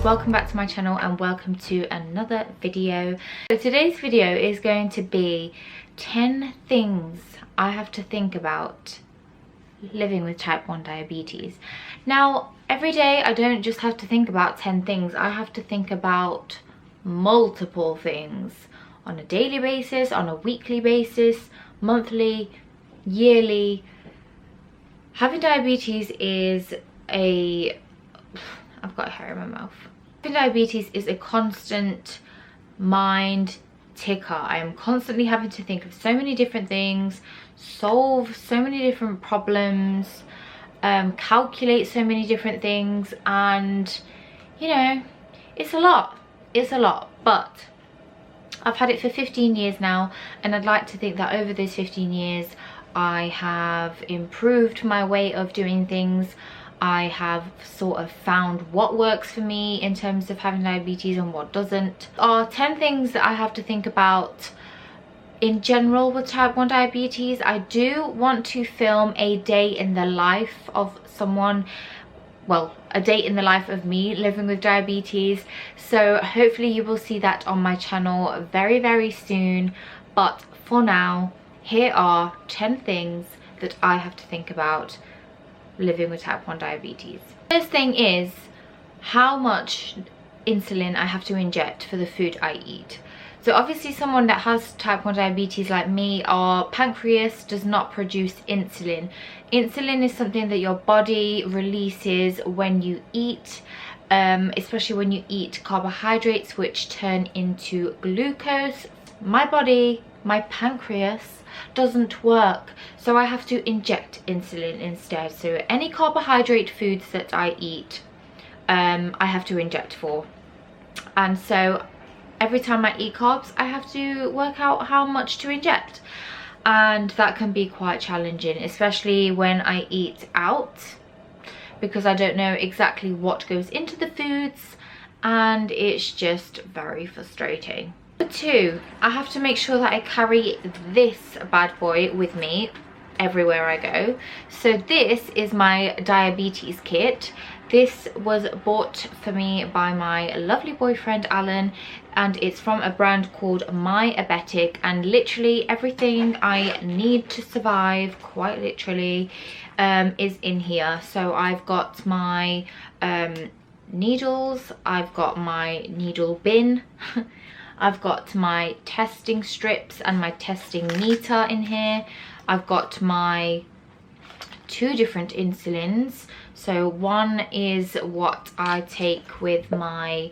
welcome back to my channel and welcome to another video. So today's video is going to be 10 things I have to think about living with type 1 diabetes. Now, every day I don't just have to think about 10 things, I have to think about multiple things on a daily basis, on a weekly basis, monthly, yearly. Having diabetes is I've got hair in my mouth. Having diabetes is a constant mind ticker. I am constantly having to think of so many different things, solve so many different problems, calculate so many different things, and you know, it's a lot. It's a lot, but I've had it for 15 years now, and I'd like to think that over those 15 years I have improved my way of doing things. I have sort of found what works for me in terms of having diabetes and what doesn't. There are 10 things that I have to think about in general with type 1 diabetes. I do want to film a day in the life of someone, well, a day in the life of me living with diabetes, so hopefully you will see that on my channel very soon. But for now, here are 10 things that I have to think about living with type 1 diabetes. First thing is how much insulin I have to inject for the food I eat. So obviously someone that has type 1 diabetes like me, our pancreas does not produce insulin. Insulin is something that your body releases when you eat, especially when you eat carbohydrates, which turn into glucose. My body, my pancreas, doesn't work, so I have to inject insulin instead. So any carbohydrate foods that I eat, I have to inject for. And so every time I eat carbs, I have to work out how much to inject, and that can be quite challenging, especially when I eat out, because I don't know exactly what goes into the foods, and it's just very frustrating. Number 2, I have to make sure that I carry this bad boy with me everywhere I go. So this is my diabetes kit. This was bought for me by my lovely boyfriend Alan, and it's from a brand called My Diabetic, and literally everything I need to survive, quite literally, is in here. So I've got my needles, I've got my needle bin, I've got my testing strips and my testing meter in here. I've got my 2 different insulins. So one is what I take with my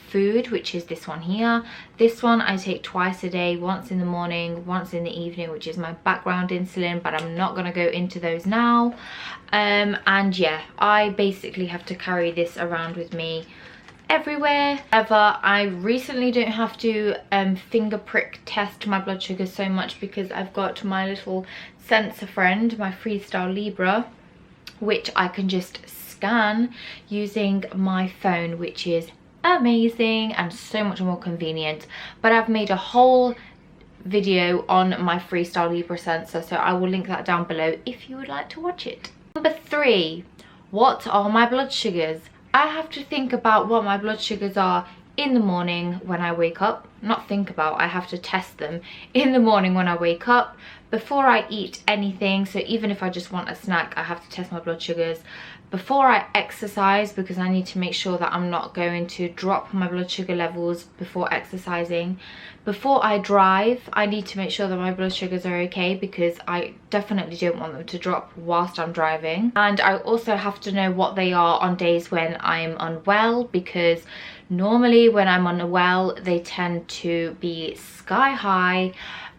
food, which is this one here. This one I take twice a day, once in the morning, once in the evening, which is my background insulin, but I'm not going to go into those now. And yeah, I basically have to carry this around with me everywhere. However, I recently don't have to finger prick test my blood sugar so much, because I've got my little sensor friend, my Freestyle Libra, which I can just scan using my phone, which is amazing and so much more convenient. But I've made a whole video on my Freestyle Libra sensor, so I will link that down below if you would like to watch it. Number 3, what are my blood sugars? I have to think about what my blood sugars are in the morning when I wake up. Not think about, I have to test them in the morning when I wake up, before I eat anything. So even if I just want a snack, I have to test my blood sugars. Before I exercise, because I need to make sure that I'm not going to drop my blood sugar levels before exercising. Before I drive, I need to make sure that my blood sugars are okay, because I definitely don't want them to drop whilst I'm driving. And I also have to know what they are on days when I'm unwell, because normally when I'm unwell they tend to be sky high.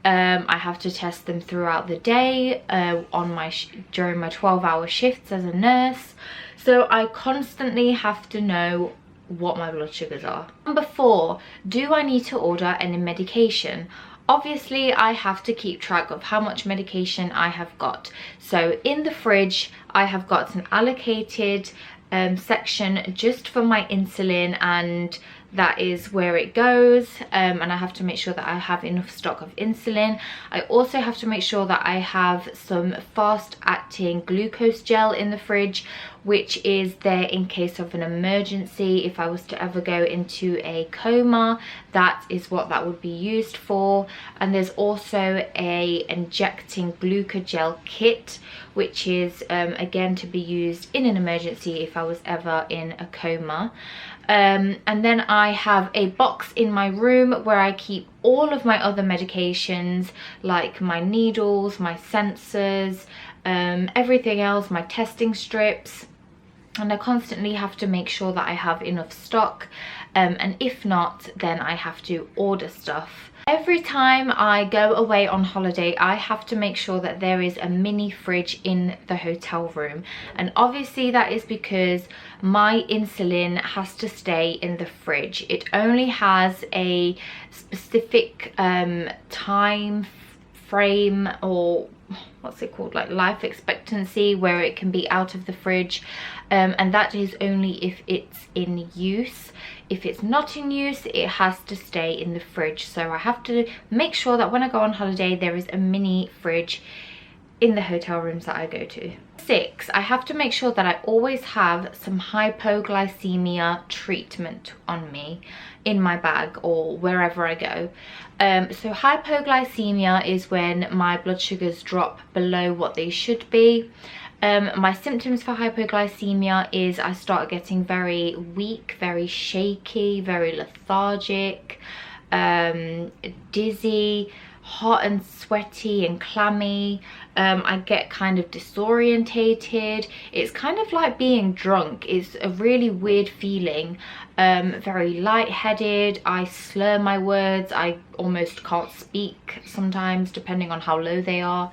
I have to test them throughout the day during my 12-hour shifts as a nurse. So I constantly have to know what my blood sugars are. Number 4, do I need to order any medication? Obviously I have to keep track of how much medication I have got. So in the fridge I have got an allocated section just for my insulin and that is where it goes, and I have to make sure that I have enough stock of insulin. I also have to make sure that I have some fast acting glucose gel in the fridge, which is there in case of an emergency. If I was to ever go into a coma, that is what that would be used for. And there's also a injecting glucogel kit, which is again to be used in an emergency if I was ever in a coma. And then I have a box in my room where I keep all of my other medications, like my needles, my sensors, everything else, my testing strips. And I constantly have to make sure that I have enough stock, and if not, then I have to order stuff. Every time I go away on holiday, I have to make sure that there is a mini fridge in the hotel room. And obviously that is because my insulin has to stay in the fridge. It only has a specific time frame, or what's it called, like life expectancy, where it can be out of the fridge, and that is only if it's in use. If it's not in use, it has to stay in the fridge. So I have to make sure that when I go on holiday, there is a mini fridge in the hotel rooms that I go to. 6, I have to make sure that I always have some hypoglycemia treatment on me in my bag or wherever I go. So hypoglycemia is when my blood sugars drop below what they should be. My symptoms for hypoglycemia is I start getting very weak, very shaky, very lethargic, dizzy, hot and sweaty and clammy. I get kind of disorientated. It's kind of like being drunk. It's a really weird feeling. Very lightheaded. I slur my words. I almost can't speak sometimes, depending on how low they are.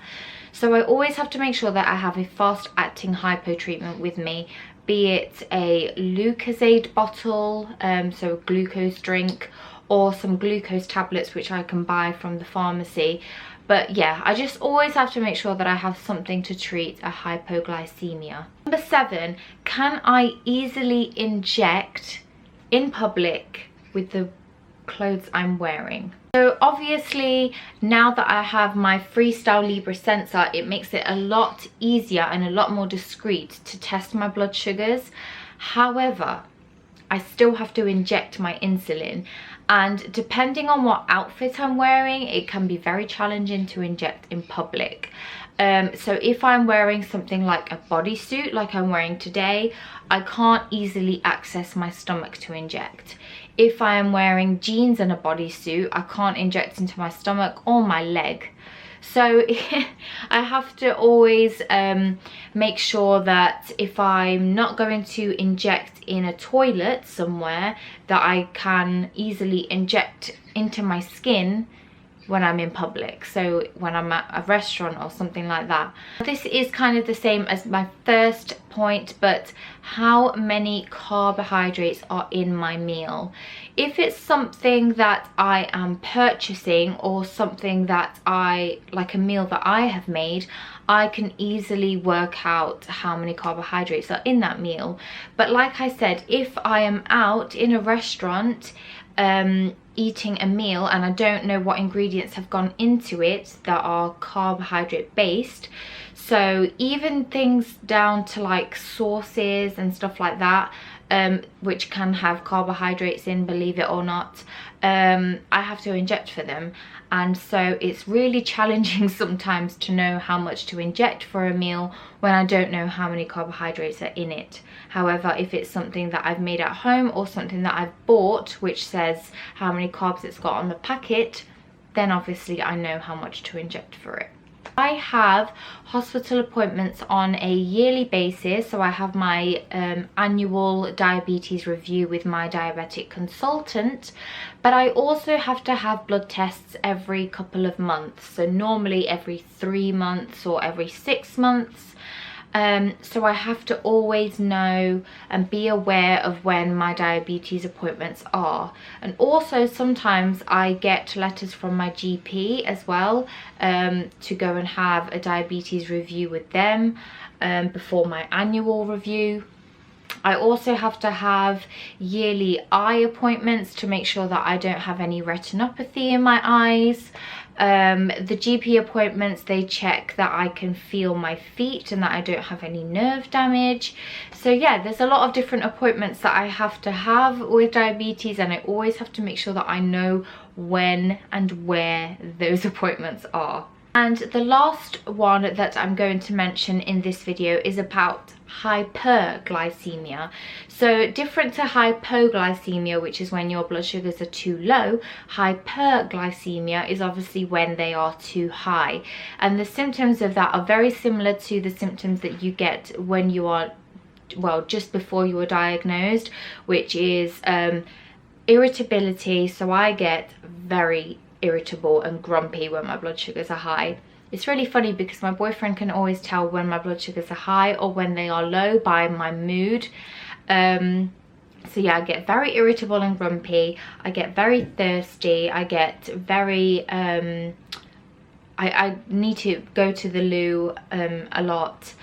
So I always have to make sure that I have a fast acting hypo treatment with me, be it a Lucozade bottle, so a glucose drink, or some glucose tablets which I can buy from the pharmacy. But yeah, I just always have to make sure that I have something to treat a hypoglycemia. Number 7, can I easily inject in public with the clothes I'm wearing? So obviously now that I have my Freestyle Libre sensor, it makes it a lot easier and a lot more discreet to test my blood sugars. However, I still have to inject my insulin, and depending on what outfit I'm wearing, it can be very challenging to inject in public. So if I'm wearing something like a bodysuit like I'm wearing today, I can't easily access my stomach to inject. If I am wearing jeans and a bodysuit, I can't inject into my stomach or my leg. So I have to always make sure that if I'm not going to inject in a toilet somewhere, that I can easily inject into my skin when I'm in public, so when I'm at a restaurant or something like that. This is kind of the same as my first point, but how many carbohydrates are in my meal? If it's something that I am purchasing or something that like a meal that I have made, I can easily work out how many carbohydrates are in that meal. But like I said, if I am out in a restaurant eating a meal and I don't know what ingredients have gone into it that are carbohydrate based, so even things down to like sauces and stuff like that, which can have carbohydrates in, believe it or not, I have to inject for them. And so it's really challenging sometimes to know how much to inject for a meal when I don't know how many carbohydrates are in it. However, if it's something that I've made at home or something that I've bought which says how many carbs it's got on the packet, then obviously I know how much to inject for it. I have hospital appointments on a yearly basis, so I have my annual diabetes review with my diabetic consultant, but I also have to have blood tests every couple of months, so normally every 3 months or every 6 months. So I have to always know and be aware of when my diabetes appointments are. And also sometimes I get letters from my GP as well to go and have a diabetes review with them before my annual review. I also have to have yearly eye appointments to make sure that I don't have any retinopathy in my eyes. The GP appointments, they check that I can feel my feet and that I don't have any nerve damage. So yeah, there's a lot of different appointments that I have to have with diabetes, and I always have to make sure that I know when and where those appointments are. And the last one that I'm going to mention in this video is about hyperglycemia. So different to hypoglycemia, which is when your blood sugars are too low, hyperglycemia is obviously when they are too high. And the symptoms of that are very similar to the symptoms that you get when you are, well, just before you were diagnosed, which is irritability. So I get very irritable and grumpy when my blood sugars are high. It's really funny because my boyfriend can always tell when my blood sugars are high or when they are low by my mood. So yeah, I get very irritable and grumpy. I get very thirsty. I get very I need to go to the loo a lot,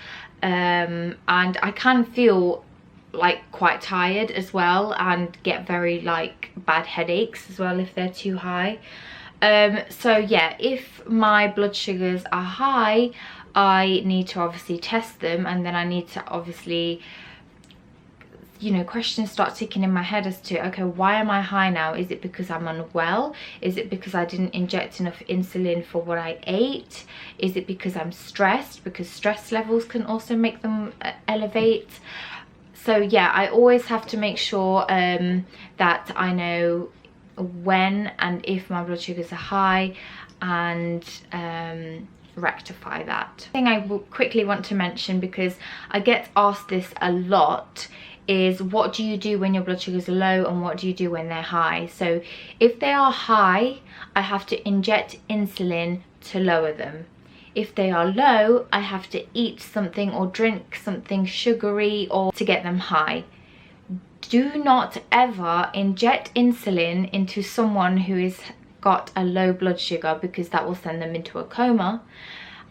and I can feel like quite tired as well, and get very like bad headaches as well if they're too high. So yeah, if my blood sugars are high, I need to obviously test them, and then I need to obviously, you know, questions start ticking in my head as to, okay, why am I high now? Is it because I'm unwell? Is it because I didn't inject enough insulin for what I ate? Is it because I'm stressed? Because stress levels can also make them elevate. So yeah, I always have to make sure that I know when and if my blood sugars are high, and rectify that. Thing I will quickly want to mention, because I get asked this a lot, is what do you do when your blood sugars are low and what do you do when they're high? So if they are high, I have to inject insulin to lower them. If they are low, I have to eat something or drink something sugary or to get them high. Do not ever inject insulin into someone who has got a low blood sugar, because that will send them into a coma.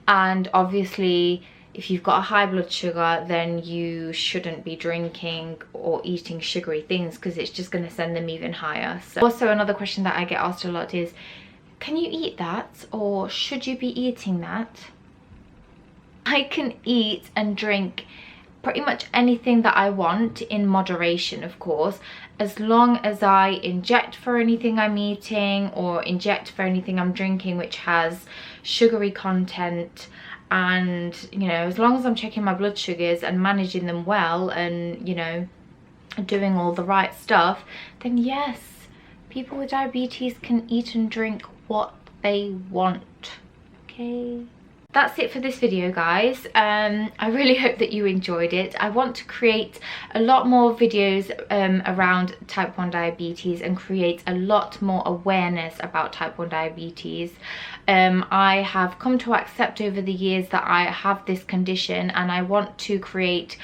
And obviously, if you've got a high blood sugar, then you shouldn't be drinking or eating sugary things, because it's just going to send them even higher. So also another question that I get asked a lot is, can you eat that, or should you be eating that? I can eat and drink pretty much anything that I want, in moderation of course, as long as I inject for anything I'm eating or inject for anything I'm drinking which has sugary content. And you know, as long as I'm checking my blood sugars and managing them well, and you know, doing all the right stuff, then yes, people with diabetes can eat and drink what they want. Okay, that's it for this video, guys. I really hope that you enjoyed it. I want to create a lot more videos around type 1 diabetes and create a lot more awareness about type 1 diabetes. I have come to accept over the years that I have this condition, and I want to create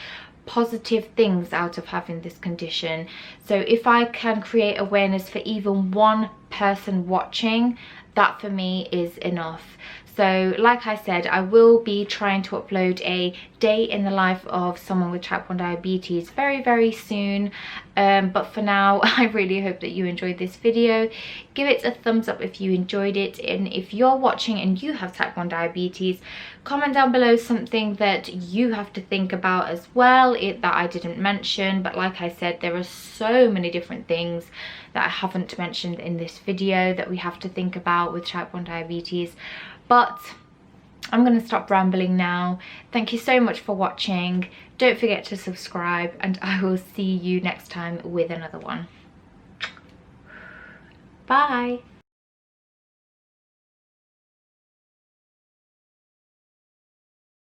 positive things out of having this condition. So if I can create awareness for even one person watching, that for me is enough. So like I said, I will be trying to upload a day in the life of someone with type 1 diabetes very, very soon. But for now, I really hope that you enjoyed this video. Give it a thumbs up if you enjoyed it. And if you're watching and you have type 1 diabetes, comment down below something that you have to think about as well, that I didn't mention. But like I said, there are so many different things that I haven't mentioned in this video that we have to think about with type 1 diabetes. But I'm going to stop rambling now. Thank you so much for watching. Don't forget to subscribe, and I will see you next time with another one. Bye.